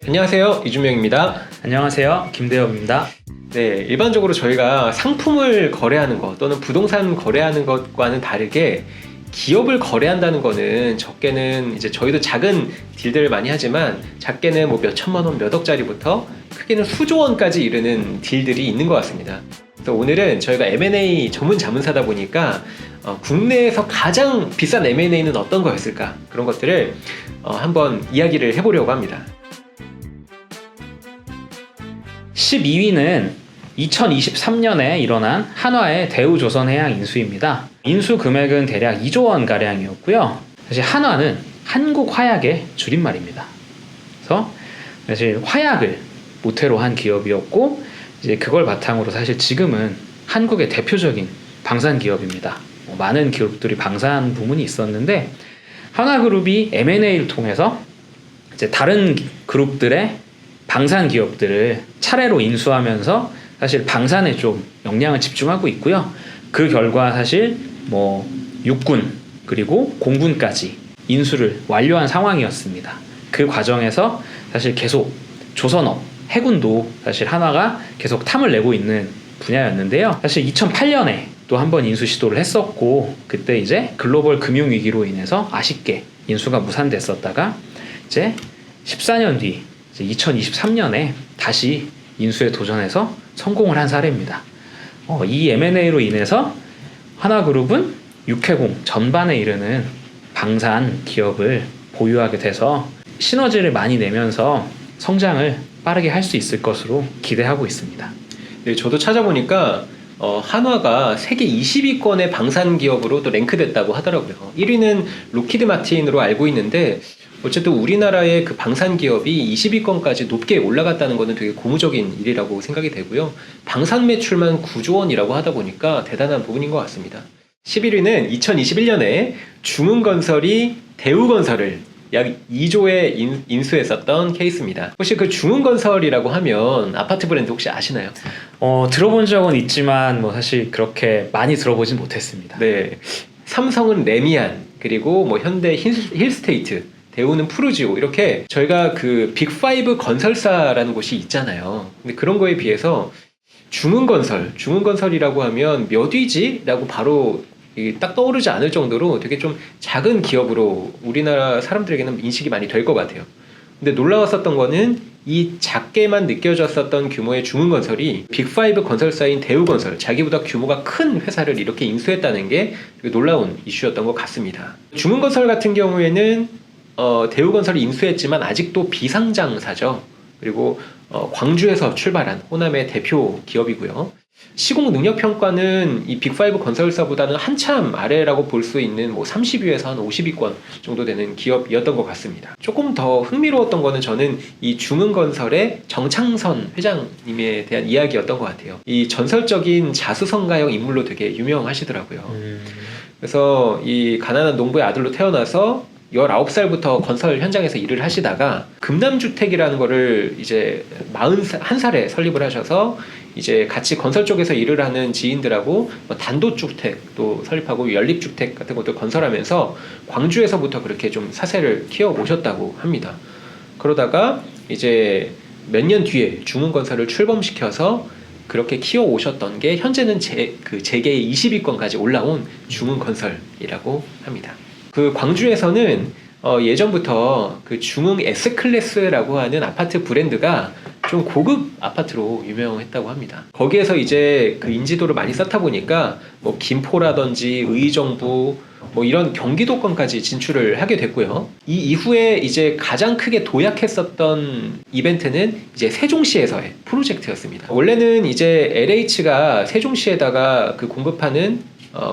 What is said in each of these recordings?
안녕하세요, 이준명입니다. 안녕하세요, 김대엽입니다. 네, 일반적으로 저희가 상품을 거래하는 것 또는 부동산 거래하는 것과는 다르게 기업을 거래한다는 거는 적게는 이제 저희도 작은 딜들을 많이 하지만 작게는 뭐 몇 천만 원, 몇 억짜리부터 크게는 수조 원까지 이르는 딜들이 있는 것 같습니다. 그래서 오늘은 저희가 M&A 전문 자문사다 보니까 국내에서 가장 비싼 M&A는 어떤 거였을까, 그런 것들을 한번 이야기를 해보려고 합니다. 12위는 2023년에 일어난 한화의 대우조선해양 인수입니다. 인수 금액은 대략 2조 원 가량이었고요. 사실 한화는 한국화약의 줄임말입니다. 그래서 사실 화약을 모태로 한 기업이었고, 이제 그걸 바탕으로 사실 지금은 한국의 대표적인 방산 기업입니다. 많은 기업들이 방산 부문이 있었는데 한화그룹이 M&A를 통해서 이제 다른 그룹들의 방산 기업들을 차례로 인수하면서 사실 방산에 좀 역량을 집중하고 있고요. 그 결과 사실 뭐 육군 그리고 공군까지 인수를 완료한 상황이었습니다. 그 과정에서 사실 계속 조선업, 해군도 사실 한화가 계속 탐을 내고 있는 분야였는데요. 사실 2008년에 또 한 번 인수 시도를 했었고, 그때 이제 글로벌 금융위기로 인해서 아쉽게 인수가 무산됐었다가 이제 14년 뒤 2023년에 다시 인수에 도전해서 성공을 한 사례입니다. 이 M&A로 인해서 한화그룹은 육해공 전반에 이르는 방산 기업을 보유하게 돼서 시너지를 많이 내면서 성장을 빠르게 할 수 있을 것으로 기대하고 있습니다. 네, 저도 찾아보니까 한화가 세계 20위권의 방산 기업으로 또 랭크됐다고 하더라고요. 1위는 로키드 마틴으로 알고 있는데, 어쨌든 우리나라의 그 방산 기업이 20위권까지 높게 올라갔다는 것은 되게 고무적인 일이라고 생각이 되고요. 방산 매출만 9조 원이라고 하다 보니까 대단한 부분인 것 같습니다. 11위는 2021년에 중흥건설이 대우건설을 약 2조에 인수했었던 케이스입니다. 혹시 그 중흥건설이라고 하면 아파트 브랜드 혹시 아시나요? 들어본 적은 있지만 뭐 사실 그렇게 많이 들어보진 못했습니다. 네, 삼성은 레미안, 그리고 뭐 현대 힐스테이트, 대우는 푸르지오, 이렇게 저희가 그 빅5 건설사라는 곳이 있잖아요. 근데 그런 거에 비해서 중흥건설이라고 하면 몇 위지? 라고 바로 딱 떠오르지 않을 정도로 되게 좀 작은 기업으로 우리나라 사람들에게는 인식이 많이 될 것 같아요. 근데 놀라웠었던 거는 이 작게만 느껴졌었던 규모의 중흥건설이 빅5 건설사인 대우건설, 자기보다 규모가 큰 회사를 이렇게 인수했다는 게 되게 놀라운 이슈였던 것 같습니다. 중흥건설 같은 경우에는 대우건설이 인수했지만 아직도 비상장사죠. 그리고 광주에서 출발한 호남의 대표 기업이고요. 시공 능력 평가는 이 빅5 건설사보다는 한참 아래라고 볼 수 있는 뭐 30위에서 한 50위권 정도 되는 기업이었던 것 같습니다. 조금 더 흥미로웠던 거는 저는 이 중흥건설의 정창선 회장님에 대한 이야기였던 것 같아요. 이 전설적인 자수성가형 인물로 되게 유명하시더라고요. 그래서 이 가난한 농부의 아들로 태어나서 19살부터 건설 현장에서 일을 하시다가 금남주택이라는 거를 이제 41살에 설립을 하셔서 이제 같이 건설 쪽에서 일을 하는 지인들하고 단독주택도 설립하고 연립주택 같은 것도 건설하면서 광주에서부터 그렇게 좀 사세를 키워 오셨다고 합니다. 그러다가 이제 몇 년 뒤에 중흥건설을 출범시켜서 그렇게 키워 오셨던 게 현재는 재계의 20위권까지 올라온 중흥건설이라고 합니다. 그 광주에서는 예전부터 그 중흥 S클래스라고 하는 아파트 브랜드가 좀 고급 아파트로 유명했다고 합니다. 거기에서 이제 그 인지도를 많이 쌓다 보니까 뭐 김포라든지 의정부 뭐 이런 경기도권까지 진출을 하게 됐고요. 이 이후에 이제 가장 크게 도약했었던 이벤트는 이제 세종시에서의 프로젝트였습니다. 원래는 이제 LH가 세종시에다가 그 공급하는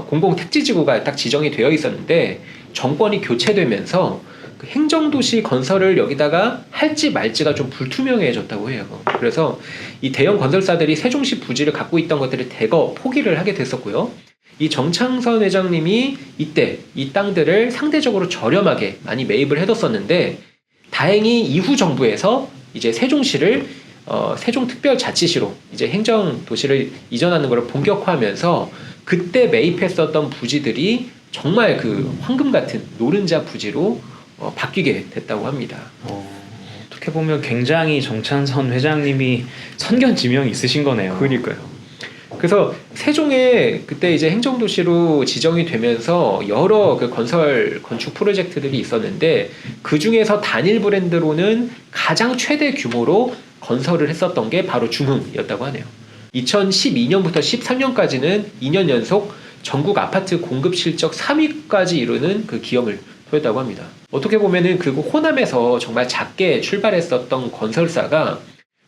공공택지지구가 딱 지정이 되어 있었는데, 정권이 교체되면서 그 행정도시 건설을 여기다가 할지 말지가 좀 불투명해졌다고 해요. 그래서 이 대형 건설사들이 세종시 부지를 갖고 있던 것들을 대거 포기를 하게 됐었고요. 이 정창선 회장님이 이때 이 땅들을 상대적으로 저렴하게 많이 매입을 해뒀었는데, 다행히 이후 정부에서 이제 세종시를 세종특별자치시로 이제 행정도시를 이전하는 것을 본격화하면서 그때 매입했었던 부지들이 정말 그 황금 같은 노른자 부지로 바뀌게 됐다고 합니다. 어떻게 보면 굉장히 정찬선 회장님이 선견지명이 있으신 거네요. 그러니까요. 그래서 세종에 그때 이제 행정도시로 지정이 되면서 여러 그 건축 프로젝트들이 있었는데 그 중에서 단일 브랜드로는 가장 최대 규모로 건설을 했었던 게 바로 중흥이었다고 하네요. 2012년부터 13년까지는 2년 연속 전국 아파트 공급 실적 3위까지 이루는 그 기염을 보였다고 합니다. 어떻게 보면은 그 호남에서 정말 작게 출발했었던 건설사가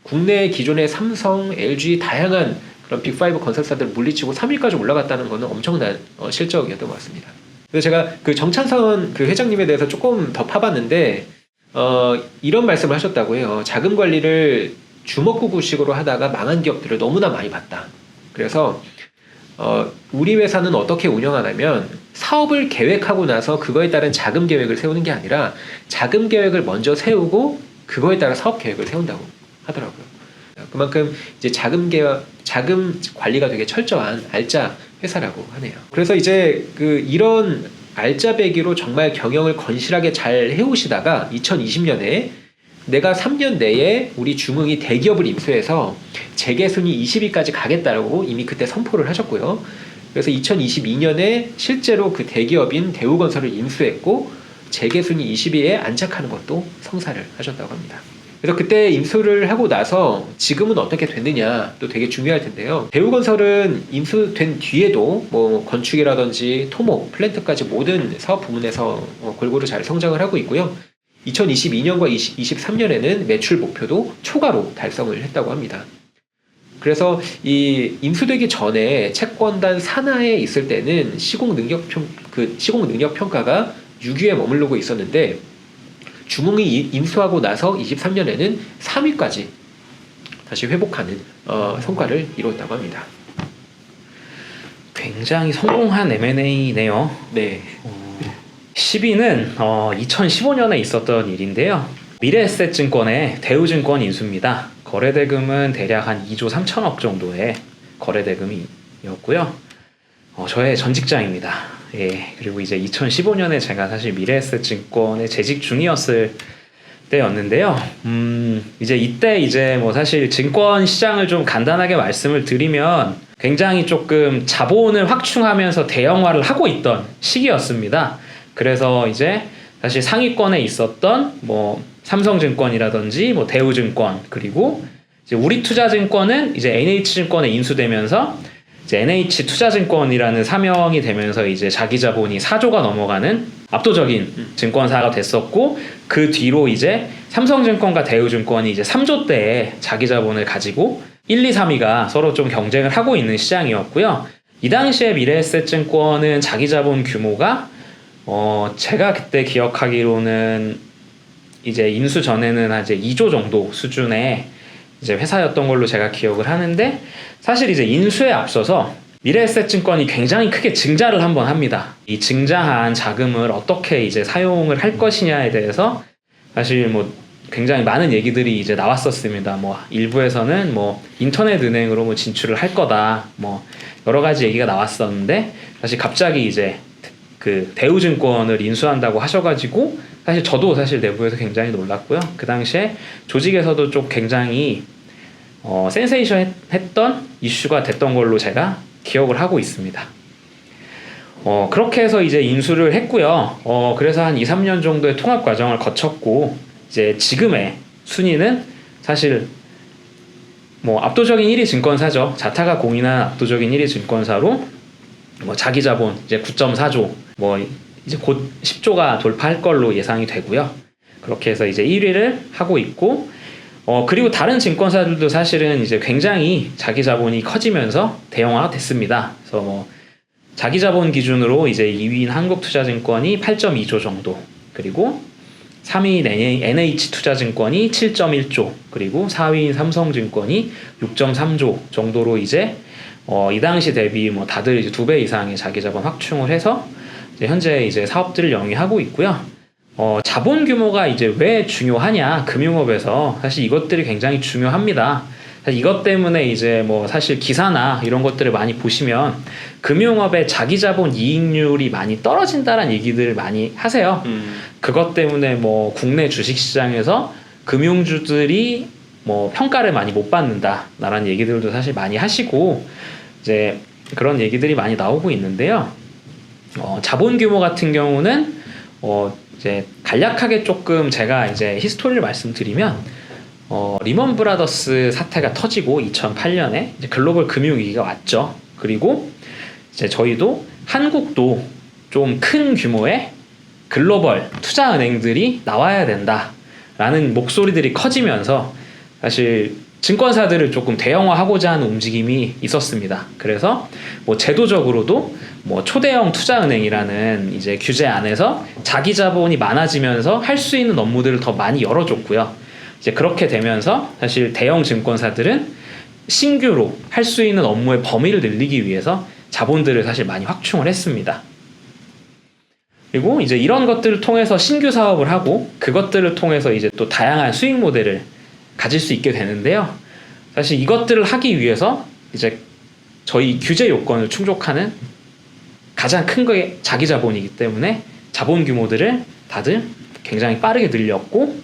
국내 기존의 삼성, LG 다양한 그런 빅5 건설사들 물리치고 3위까지 올라갔다는 것은 엄청난 실적이었던 것 같습니다. 그래서 제가 그 정찬선 그 회장님에 대해서 조금 더 파봤는데 이런 말씀을 하셨다고 해요. 자금 관리를 주먹구구식으로 하다가 망한 기업들을 너무나 많이 봤다. 그래서 우리 회사는 어떻게 운영하냐면 사업을 계획하고 나서 그거에 따른 자금 계획을 세우는 게 아니라 자금 계획을 먼저 세우고 그거에 따라 사업 계획을 세운다고 하더라고요. 그만큼 이제 자금 관리가 되게 철저한 알짜 회사라고 하네요. 그래서 이제 이런 알짜배기로 정말 경영을 건실하게 잘 해오시다가 2020년에 내가 3년 내에 우리 중흥이 대기업을 인수해서 재계순위 20위까지 가겠다라고 이미 그때 선포를 하셨고요. 그래서 2022년에 실제로 그 대기업인 대우건설을 인수했고 재계순위 20위에 안착하는 것도 성사를 하셨다고 합니다. 그래서 그때 인수를 하고 나서 지금은 어떻게 됐느냐 또 되게 중요할 텐데요. 대우건설은 인수된 뒤에도 뭐 건축이라든지 토목, 플랜트까지 모든 사업 부문에서 골고루 잘 성장을 하고 있고요. 2022년과 2023년에는 매출 목표도 초과로 달성을 했다고 합니다. 그래서 이 인수되기 전에 채권단 산하에 있을 때는 시공 능력 평가가 6위에 머무르고 있었는데 중흥이 인수하고 나서 23년에는 3위까지 다시 회복하는 성과를 이뤘다고 합니다. 굉장히 성공한 M&A네요. 네. 10위는 2015년에 있었던 일인데요. 미래에셋증권의 대우증권 인수입니다. 거래대금은 대략 한 2조 3천억 정도의 거래대금이었고요. 저의 전 직장입니다. 예, 그리고 이제 2015년에 제가 사실 미래에셋증권에 재직 중이었을 때였는데요. 이제 이때 이제 뭐 사실 증권 시장을 좀 간단하게 말씀을 드리면 굉장히 조금 자본을 확충하면서 대형화를 하고 있던 시기였습니다. 그래서 이제 사실 상위권에 있었던 뭐 삼성증권이라든지 뭐 대우증권 그리고 이제 우리투자증권은 이제 NH증권에 인수되면서 이제 NH투자증권이라는 사명이 되면서 이제 자기 자본이 4조가 넘어가는 압도적인 증권사가 됐었고 그 뒤로 이제 삼성증권과 대우증권이 이제 3조대의 자기 자본을 가지고 1, 2, 3위가 서로 좀 경쟁을 하고 있는 시장이었고요. 이 당시에 미래에셋증권은 자기 자본 규모가 제가 그때 기억하기로는 이제 인수 전에는 한 이제 2조 정도 수준의 이제 회사였던 걸로 제가 기억을 하는데 사실 이제 인수에 앞서서 미래에셋증권이 굉장히 크게 증자를 한번 합니다. 이 증자한 자금을 어떻게 이제 사용을 할 것이냐에 대해서 사실 뭐 굉장히 많은 얘기들이 이제 나왔었습니다. 뭐 일부에서는 뭐 인터넷 은행으로 뭐 진출을 할 거다. 뭐 여러 가지 얘기가 나왔었는데 사실 갑자기 이제 그 대우증권을 인수한다고 하셔가지고 사실 저도 사실 내부에서 굉장히 놀랐고요. 그 당시에 조직에서도 좀 굉장히 센세이션했던 이슈가 됐던 걸로 제가 기억을 하고 있습니다. 그렇게 해서 이제 인수를 했고요. 그래서 한 2, 3년 정도의 통합 과정을 거쳤고 이제 지금의 순위는 사실 뭐 압도적인 1위 증권사죠. 자타가 공인한 압도적인 1위 증권사로 뭐 자기 자본 이제 9.4조 뭐 이제 곧 10조가 돌파할 걸로 예상이 되고요. 그렇게 해서 이제 1위를 하고 있고 그리고 다른 증권사들도 사실은 이제 굉장히 자기 자본이 커지면서 대형화가 됐습니다. 그래서 뭐 자기 자본 기준으로 이제 2위인 한국투자증권이 8.2조 정도, 그리고 3위인 NH투자증권이 7.1조, 그리고 4위인 삼성증권이 6.3조 정도로 이제 이 당시 대비 뭐 다들 이제 2배 이상의 자기 자본 확충을 해서 이제 현재 이제 사업들을 영위하고 있고요. 자본 규모가 이제 왜 중요하냐, 금융업에서 사실 이것들이 굉장히 중요합니다. 사실 이것 때문에 이제 뭐 사실 기사나 이런 것들을 많이 보시면 금융업의 자기 자본 이익률이 많이 떨어진다라는 얘기들을 많이 하세요. 그것 때문에 뭐 국내 주식시장에서 금융주들이 뭐 평가를 많이 못 받는다라는 얘기들도 사실 많이 하시고 이제 그런 얘기들이 많이 나오고 있는데요. 자본 규모 같은 경우는 이제 간략하게 조금 제가 이제 히스토리를 말씀드리면 리먼 브라더스 사태가 터지고 2008년에 이제 글로벌 금융위기가 왔죠. 그리고 이제 저희도 한국도 좀 큰 규모의 글로벌 투자은행들이 나와야 된다라는 목소리들이 커지면서 사실 증권사들을 조금 대형화하고자 하는 움직임이 있었습니다. 그래서 뭐 제도적으로도 뭐 초대형 투자은행이라는 이제 규제 안에서 자기 자본이 많아지면서 할 수 있는 업무들을 더 많이 열어줬고요. 이제 그렇게 되면서 사실 대형 증권사들은 신규로 할 수 있는 업무의 범위를 늘리기 위해서 자본들을 사실 많이 확충을 했습니다. 그리고 이제 이런 것들을 통해서 신규 사업을 하고 그것들을 통해서 이제 또 다양한 수익 모델을 가질 수 있게 되는데요. 사실 이것들을 하기 위해서 이제 저희 규제 요건을 충족하는 가장 큰 게 자기 자본이기 때문에 자본 규모들을 다들 굉장히 빠르게 늘렸고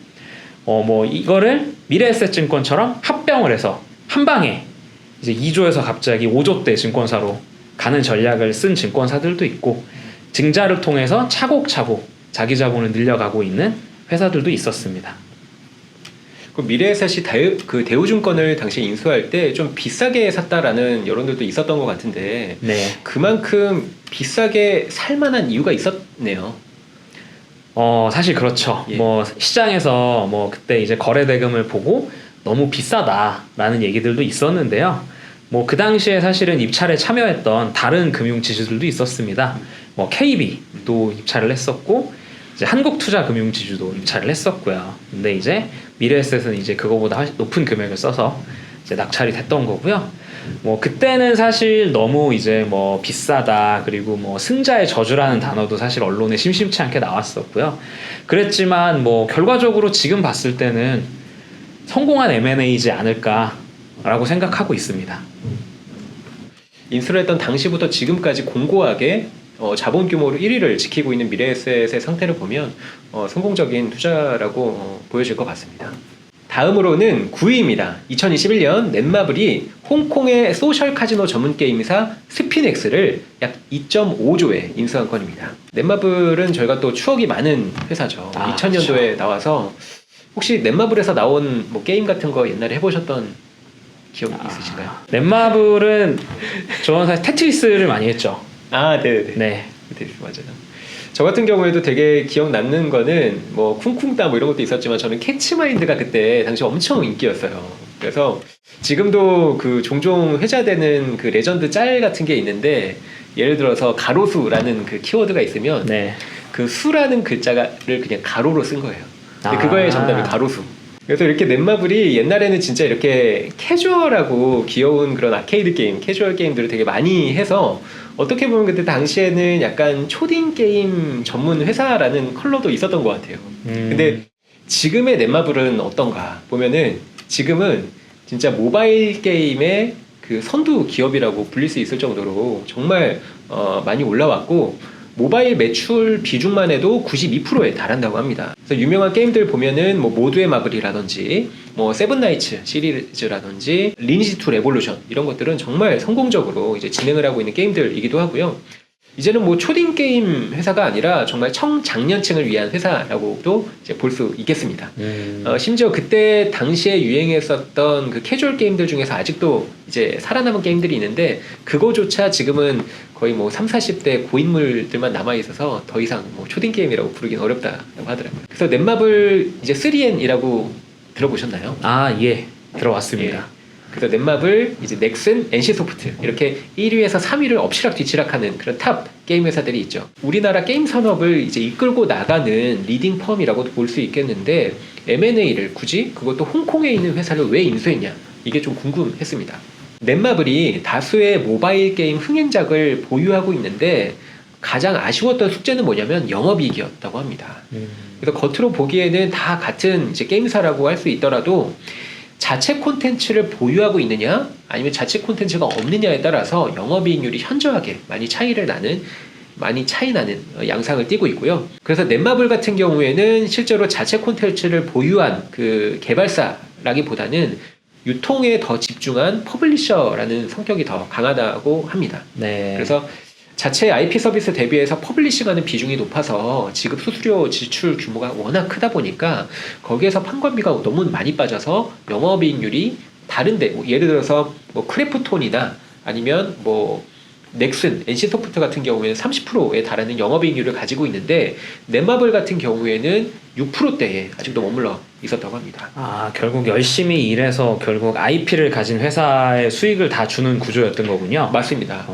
뭐 이거를 미래에셋증권처럼 합병을 해서 한 방에 이제 2조에서 갑자기 5조대 증권사로 가는 전략을 쓴 증권사들도 있고 증자를 통해서 차곡차곡 자기 자본을 늘려가고 있는 회사들도 있었습니다. 그 미래에셋이 대우증권을 당시에 인수할 때 좀 비싸게 샀다라는 여론들도 있었던 것 같은데 네. 그만큼 비싸게 살 만한 이유가 있었네요. 사실 그렇죠. 예. 뭐 시장에서 뭐 그때 이제 거래 대금을 보고 너무 비싸다라는 얘기들도 있었는데요. 뭐 그 당시에 사실은 입찰에 참여했던 다른 금융 지주들도 있었습니다. 뭐 KB도 입찰을 했었고 이제 한국투자금융지주도 입찰을 했었고요. 근데 이제 미래에셋은 이제 그거보다 훨씬 높은 금액을 써서 이제 낙찰이 됐던 거고요. 뭐 그때는 사실 너무 이제 뭐 비싸다 그리고 뭐 승자의 저주라는 단어도 사실 언론에 심심치 않게 나왔었고요. 그랬지만 뭐 결과적으로 지금 봤을 때는 성공한 M&A이지 않을까라고 생각하고 있습니다. 인수를 했던 당시부터 지금까지 공고하게 자본 규모로 1위를 지키고 있는 미래에셋의 상태를 보면 성공적인 투자라고 보여질 것 같습니다. 다음으로는 9위입니다. 2021년 넷마블이 홍콩의 소셜 카지노 전문 게임사 스피넥스를 약 2.5조에 인수한 건입니다. 넷마블은 저희가 또 추억이 많은 회사죠. 2000년도에 그렇죠. 나와서 혹시 넷마블에서 나온 뭐 게임 같은 거 옛날에 해보셨던 기억이 있으신가요? 넷마블은 저는 사실 테트리스를 많이 했죠. 네네. 네. 맞아요. 저 같은 경우에도 되게 기억 남는 거는 뭐 쿵쿵따 뭐 이런 것도 있었지만 저는 캐치마인드가 그때 당시 엄청 인기였어요. 그래서 지금도 그 종종 회자되는 그 레전드 짤 같은 게 있는데 예를 들어서 가로수라는 그 키워드가 있으면 네. 그 수라는 글자를 그냥 가로로 쓴 거예요. 근데 그거의 정답이 가로수. 그래서 이렇게 넷마블이 옛날에는 진짜 이렇게 캐주얼하고 귀여운 그런 아케이드 게임, 캐주얼 게임들을 되게 많이 해서 어떻게 보면 그때 당시에는 약간 초딩 게임 전문 회사라는 컬러도 있었던 것 같아요. 근데 지금의 넷마블은 어떤가 보면은 지금은 진짜 모바일 게임의 그 선두 기업이라고 불릴 수 있을 정도로 정말 많이 올라왔고 모바일 매출 비중만 해도 92%에 달한다고 합니다. 그래서 유명한 게임들 보면은 뭐 모두의 마블이라든지 뭐 세븐나이츠 시리즈라든지 리니지 2 레볼루션 이런 것들은 정말 성공적으로 이제 진행을 하고 있는 게임들이기도 하고요. 이제는 뭐 초딩 게임 회사가 아니라 정말 청장년층을 위한 회사라고도 이제 볼 수 있겠습니다. 심지어 그때 당시에 유행했었던 그 캐주얼 게임들 중에서 아직도 이제 살아남은 게임들이 있는데 그거조차 지금은 거의 뭐 30, 40대 고인물들만 남아 있어서 더 이상 뭐 초딩 게임이라고 부르긴 어렵다고 하더라고요. 그래서 넷마블 이제 3N이라고 들어보셨나요? 예. 들어왔습니다. 예. 그래서 넷마블, 이제 넥슨, NC소프트 이렇게 1위에서 3위를 엎치락 뒤치락하는 그런 탑 게임 회사들이 있죠. 우리나라 게임 산업을 이제 이끌고 나가는 리딩 펌이라고도 볼 수 있겠는데 M&A를 굳이 그것도 홍콩에 있는 회사를 왜 인수했냐 이게 좀 궁금했습니다. 넷마블이 다수의 모바일 게임 흥행작을 보유하고 있는데 가장 아쉬웠던 숙제는 뭐냐면 영업이익이었다고 합니다. 그래서 겉으로 보기에는 다 같은 이제 게임사라고 할 수 있더라도 자체 콘텐츠를 보유하고 있느냐 아니면 자체 콘텐츠가 없느냐에 따라서 영업이익률이 현저하게 많이 차이를 나는 많이 차이나는 양상을 띠고 있고요. 그래서 넷마블 같은 경우에는 실제로 자체 콘텐츠를 보유한 그 개발사라기보다는 유통에 더 집중한 퍼블리셔라는 성격이 더 강하다고 합니다. 네. 그래서 자체 IP 서비스 대비해서 퍼블리싱하는 비중이 높아서 지급 수수료 지출 규모가 워낙 크다 보니까 거기에서 판관비가 너무 많이 빠져서 영업이익률이 다른데 뭐 예를 들어서 뭐 크래프톤이나 아니면 뭐 넥슨, NC소프트 같은 경우에는 30%에 달하는 영업이익률을 가지고 있는데 넷마블 같은 경우에는 6%대에 아직도 머물러 있었다고 합니다. 아, 결국 열심히 일해서 결국 IP를 가진 회사의 수익을 다 주는 구조였던 거군요. 맞습니다.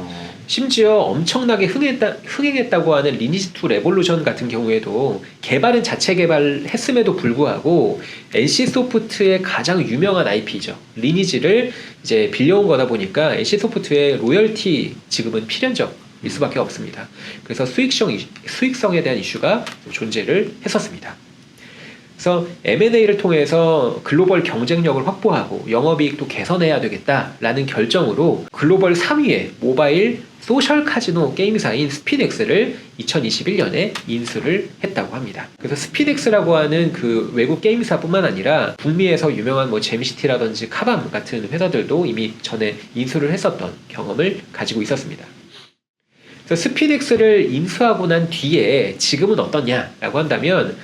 심지어 엄청나게 흥행했다고 하는 리니지2 레볼루션 같은 경우에도 개발은 자체 개발했음에도 불구하고 NC소프트의 가장 유명한 IP죠. 리니지를 이제 빌려온 거다 보니까 NC소프트의 로열티 지급은 필연적일 수밖에 없습니다. 그래서 수익성에 대한 이슈가 존재를 했었습니다. 그래서 M&A를 통해서 글로벌 경쟁력을 확보하고 영업이익도 개선해야 되겠다라는 결정으로 글로벌 3위의 모바일 소셜 카지노 게임사인 스피덱스를 2021년에 인수를 했다고 합니다. 그래서 스피덱스라고 하는 그 외국 게임사뿐만 아니라 북미에서 유명한 뭐 잼시티라든지 카밤 같은 회사들도 이미 전에 인수를 했었던 경험을 가지고 있었습니다. 그래서 스피덱스를 인수하고 난 뒤에 지금은 어떠냐라고 한다면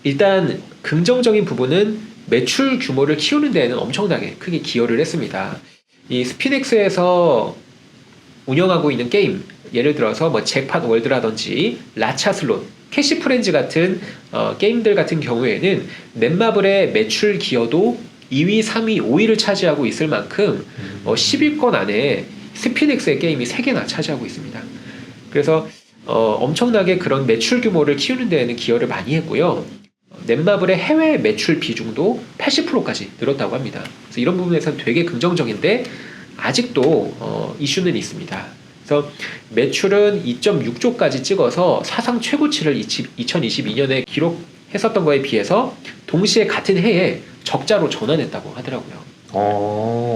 일단 긍정적인 부분은 매출 규모를 키우는 데에는 엄청나게 크게 기여를 했습니다. 이 스피덱스에서 운영하고 있는 게임, 예를 들어서 뭐 잭팟 월드라든지 라차슬롯, 캐시프렌즈 같은 게임들 같은 경우에는 넷마블의 매출 기여도 2위, 3위, 5위를 차지하고 있을 만큼 10위권 안에 스피덱스의 게임이 3개나 차지하고 있습니다. 그래서 엄청나게 그런 매출 규모를 키우는 데에는 기여를 많이 했고요. 넷마블의 해외 매출 비중도 80%까지 늘었다고 합니다. 그래서 이런 부분에서는 되게 긍정적인데 아직도 이슈는 있습니다. 그래서 매출은 2.6조까지 찍어서 사상 최고치를 2022년에 기록했었던 거에 비해서 동시에 같은 해에 적자로 전환했다고 하더라고요.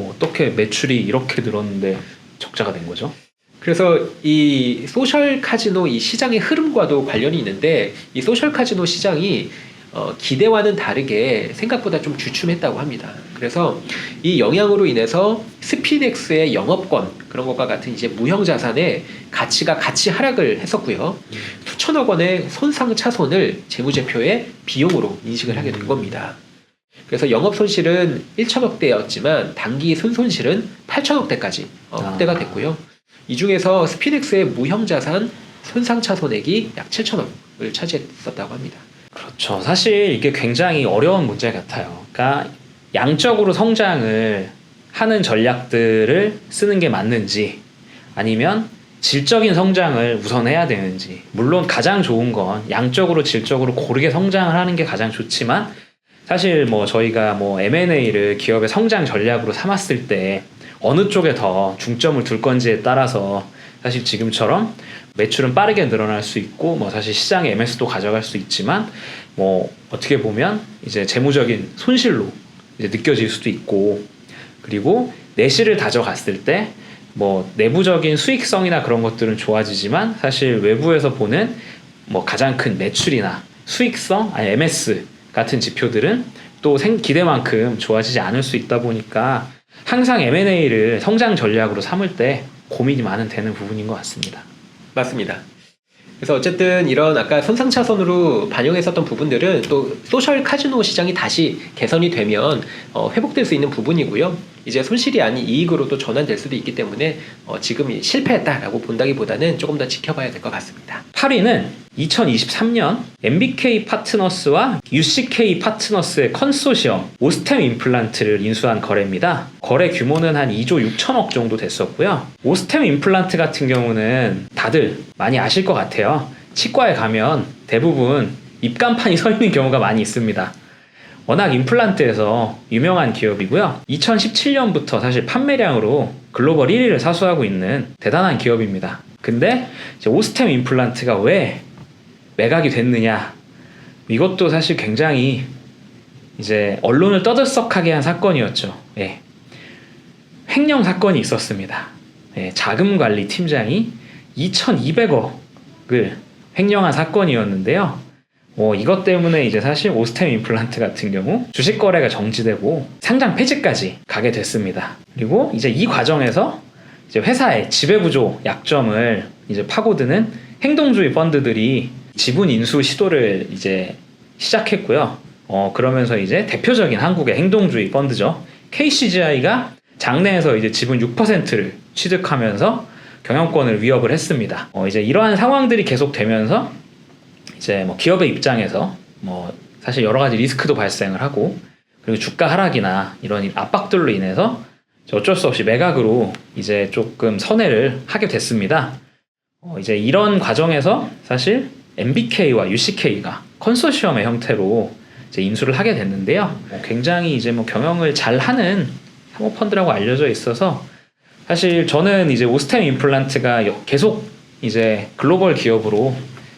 어떻게 매출이 이렇게 늘었는데 적자가 된 거죠? 그래서 이 소셜 카지노 이 시장의 흐름과도 관련이 있는데 이 소셜 카지노 시장이 기대와는 다르게 생각보다 좀 주춤했다고 합니다. 그래서 이 영향으로 인해서 스피덱스의 영업권 그런 것과 같은 이제 무형 자산의 가치가 같이 하락을 했었고요. 수천억 원의 손상 차손을 재무제표의 비용으로 인식을 하게 된 겁니다. 그래서 영업 손실은 1천억대였지만 단기 순손실은 8천억대까지 확대가 됐고요. 이 중에서 스피덱스의 무형 자산 손상 차손액이 약 7천억을 차지했었다고 합니다. 그렇죠. 사실 이게 굉장히 어려운 문제 같아요. 그러니까 양적으로 성장을 하는 전략들을 쓰는 게 맞는지 아니면 질적인 성장을 우선해야 되는지. 물론 가장 좋은 건 양적으로 질적으로 고르게 성장을 하는 게 가장 좋지만 사실 뭐 저희가 뭐 M&A를 기업의 성장 전략으로 삼았을 때 어느 쪽에 더 중점을 둘 건지에 따라서 사실 지금처럼 매출은 빠르게 늘어날 수 있고 뭐 사실 시장의 MS도 가져갈 수 있지만 뭐 어떻게 보면 이제 재무적인 손실로 이제 느껴질 수도 있고 그리고 내실을 다져갔을 때 뭐 내부적인 수익성이나 그런 것들은 좋아지지만 사실 외부에서 보는 뭐 가장 큰 매출이나 수익성 아니 MS 같은 지표들은 또 기대만큼 좋아지지 않을 수 있다 보니까 항상 M&A를 성장 전략으로 삼을 때 고민이 많은 되는 부분인 것 같습니다. 맞습니다. 그래서 어쨌든 이런 아까 손상차손으로 반영했었던 부분들은 또 소셜 카지노 시장이 다시 개선이 되면 회복될 수 있는 부분이고요. 이제 손실이 아닌 이익으로 또 전환될 수도 있기 때문에 지금 실패했다라고 본다기보다는 조금 더 지켜봐야 될 것 같습니다. 8위는 2023년 MBK 파트너스와 UCK 파트너스의 컨소시엄 오스템 임플란트를 인수한 거래입니다. 거래 규모는 한 2조 6천억 정도 됐었고요. 오스템 임플란트 같은 경우는 다들 많이 아실 것 같아요. 치과에 가면 대부분 입간판이 서 있는 경우가 많이 있습니다. 워낙 임플란트에서 유명한 기업이고요. 2017년부터 사실 판매량으로 글로벌 1위를 사수하고 있는 대단한 기업입니다. 근데 이제 오스템 임플란트가 왜 매각이 됐느냐? 이것도 사실 굉장히 이제 언론을 떠들썩하게 한 사건이었죠. 예. 횡령 사건이 있었습니다. 예, 자금관리 팀장이 2,200억을 횡령한 사건이었는데요. 이것 때문에 이제 사실 오스템 임플란트 같은 경우 주식 거래가 정지되고 상장 폐지까지 가게 됐습니다. 그리고 이제 이 과정에서 이제 회사의 지배구조 약점을 이제 파고드는 행동주의 펀드들이 지분 인수 시도를 이제 시작했고요. 그러면서 이제 대표적인 한국의 행동주의 펀드죠. KCGI가 장내에서 이제 지분 6%를 취득하면서 경영권을 위협을 했습니다. 이제 이러한 상황들이 계속되면서 이제 뭐 기업의 입장에서 뭐 사실 여러 가지 리스크도 발생을 하고 그리고 주가 하락이나 이런 압박들로 인해서 어쩔 수 없이 매각으로 이제 조금 선회를 하게 됐습니다. 이제 이런 과정에서 사실 MBK와 UCK가 컨소시엄의 형태로 이제 인수를 하게 됐는데요. 굉장히 이제 뭐 경영을 잘하는 사모펀드라고 알려져 있어서 사실 저는 이제 오스템 임플란트가 계속 이제 글로벌 기업으로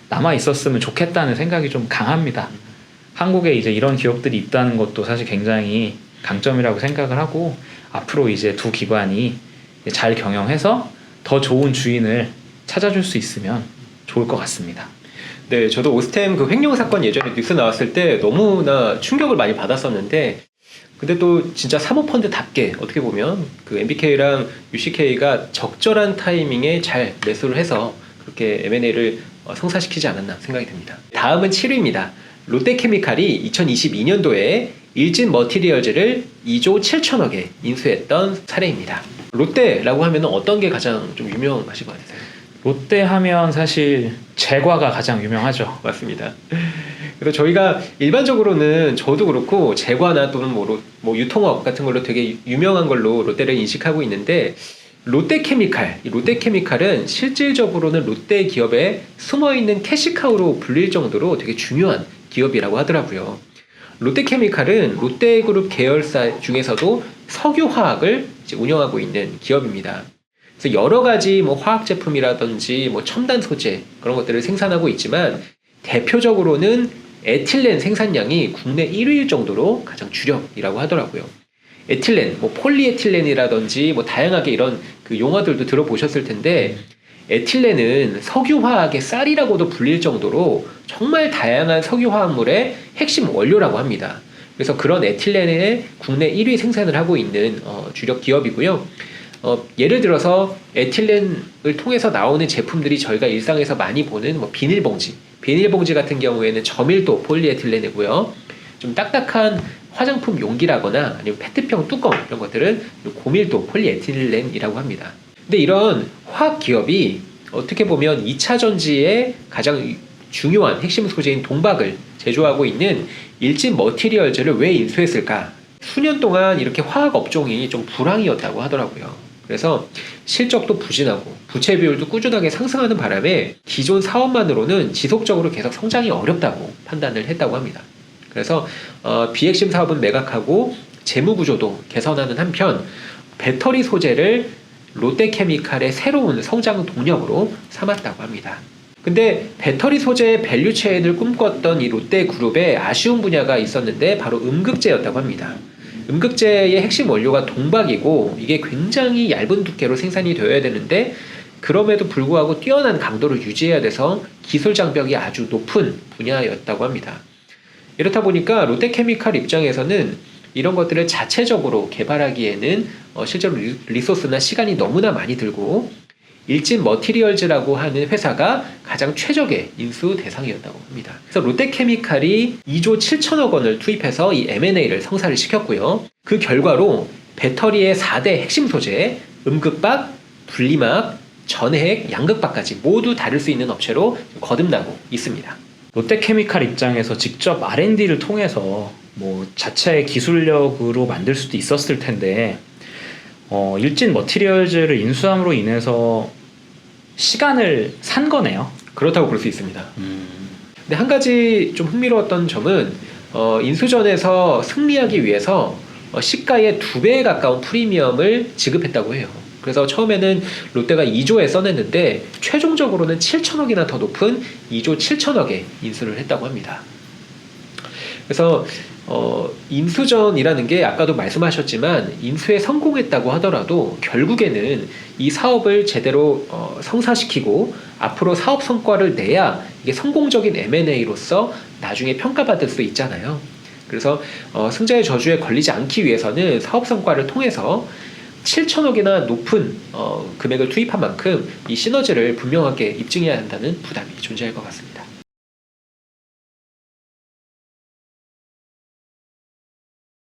남아 있었으면 좋겠다는 생각이 좀 강합니다. 한국에 이제 이런 기업들이 있다는 것도 사실 굉장히 강점이라고 생각을 하고 앞으로 이제 두 기관이 잘 경영해서 더 좋은 주인을 찾아줄 수 있으면 좋을 것 같습니다. 네, 저도 오스템 그 횡령 사건 예전에 뉴스 나왔을 때 너무나 충격을 많이 받았었는데, 근데 또 진짜 사모펀드답게 어떻게 보면 그 MBK랑 UCK가 적절한 타이밍에 잘 매수를 해서 그렇게 M&A를 성사시키지 않았나 생각이 듭니다. 다음은 7위입니다. 롯데케미칼이 2022년도에 일진 머티리얼즈를 2조 7천억에 인수했던 사례입니다. 롯데라고 하면 어떤 게 가장 좀 유명하실 것 같으세요? 롯데 하면 사실 제과가 가장 유명하죠. 맞습니다. 그래서 저희가 일반적으로는 저도 그렇고 제과나 또는 뭐 유통업 같은 걸로 되게 유명한 걸로 롯데를 인식하고 있는데, 롯데케미칼은 실질적으로는 롯데 기업에 숨어있는 캐시카우로 불릴 정도로 되게 중요한 기업이라고 하더라고요. 롯데케미칼은 롯데그룹 계열사 중에서도 석유화학을 이제 운영하고 있는 기업입니다. 그래서 여러 가지 뭐 화학 제품이라든지 뭐 첨단 소재 그런 것들을 생산하고 있지만 대표적으로는 에틸렌 생산량이 국내 1위일 정도로 가장 주력이라고 하더라고요. 에틸렌, 뭐 폴리에틸렌이라든지 뭐 다양하게 이런 그 용어들도 들어보셨을 텐데, 에틸렌은 석유화학의 쌀이라고도 불릴 정도로 정말 다양한 석유화학물의 핵심 원료라고 합니다. 그래서 그런 에틸렌의 국내 1위 생산을 하고 있는 주력 기업이고요. 예를 들어서 에틸렌을 통해서 나오는 제품들이 저희가 일상에서 많이 보는 뭐 비닐봉지 같은 경우에는 저밀도 폴리에틸렌이고요. 좀 딱딱한 화장품 용기라거나 아니면 페트병 뚜껑 이런 것들은 고밀도 폴리에틸렌이라고 합니다. 근데 이런 화학 기업이 어떻게 보면 2차 전지의 가장 중요한 핵심 소재인 동박을 제조하고 있는 일진 머티리얼즈를 왜 인수했을까? 수년 동안 이렇게 화학 업종이 좀 불황이었다고 하더라고요. 그래서 실적도 부진하고 부채 비율도 꾸준하게 상승하는 바람에 기존 사업만으로는 지속적으로 계속 성장이 어렵다고 판단을 했다고 합니다. 그래서 비핵심 사업은 매각하고 재무 구조도 개선하는 한편 배터리 소재를 롯데케미칼의 새로운 성장 동력으로 삼았다고 합니다. 근데 배터리 소재의 밸류체인을 꿈꿨던 이 롯데그룹의 아쉬운 분야가 있었는데 바로 음극재였다고 합니다. 음극재의 핵심 원료가 동박이고 이게 굉장히 얇은 두께로 생산이 되어야 되는데 그럼에도 불구하고 뛰어난 강도를 유지해야 돼서 기술 장벽이 아주 높은 분야였다고 합니다. 이렇다 보니까 롯데케미칼 입장에서는 이런 것들을 자체적으로 개발하기에는 실제로 리소스나 시간이 너무나 많이 들고 일진 머티리얼즈라고 하는 회사가 가장 최적의 인수 대상이었다고 합니다. 그래서 롯데케미칼이 2조 7천억 원을 투입해서 이 M&A를 성사를 시켰고요. 그 결과로 배터리의 4대 핵심 소재, 음극박, 분리막, 전해핵, 양극박까지 모두 다룰 수 있는 업체로 거듭나고 있습니다. 롯데케미칼 입장에서 직접 R&D를 통해서 뭐 자체의 기술력으로 만들 수도 있었을 텐데 일진 머티리얼즈를 인수함으로 인해서 시간을 산 거네요. 그렇다고 볼 수 있습니다. 근데 한 가지 좀 흥미로웠던 점은 인수전에서 승리하기 위해서 시가의 2배에 가까운 프리미엄을 지급했다고 해요. 그래서 처음에는 롯데가 2조에 써냈는데 최종적으로는 7천억이나 더 높은 2조 7천억에 인수를 했다고 합니다. 그래서 인수전이라는 게 아까도 말씀하셨지만 인수에 성공했다고 하더라도 결국에는 이 사업을 제대로 성사시키고 앞으로 사업 성과를 내야 이게 성공적인 M&A로서 나중에 평가받을 수 있잖아요. 그래서 승자의 저주에 걸리지 않기 위해서는 사업 성과를 통해서 7천억이나 높은 금액을 투입한 만큼 이 시너지를 분명하게 입증해야 한다는 부담이 존재할 것 같습니다.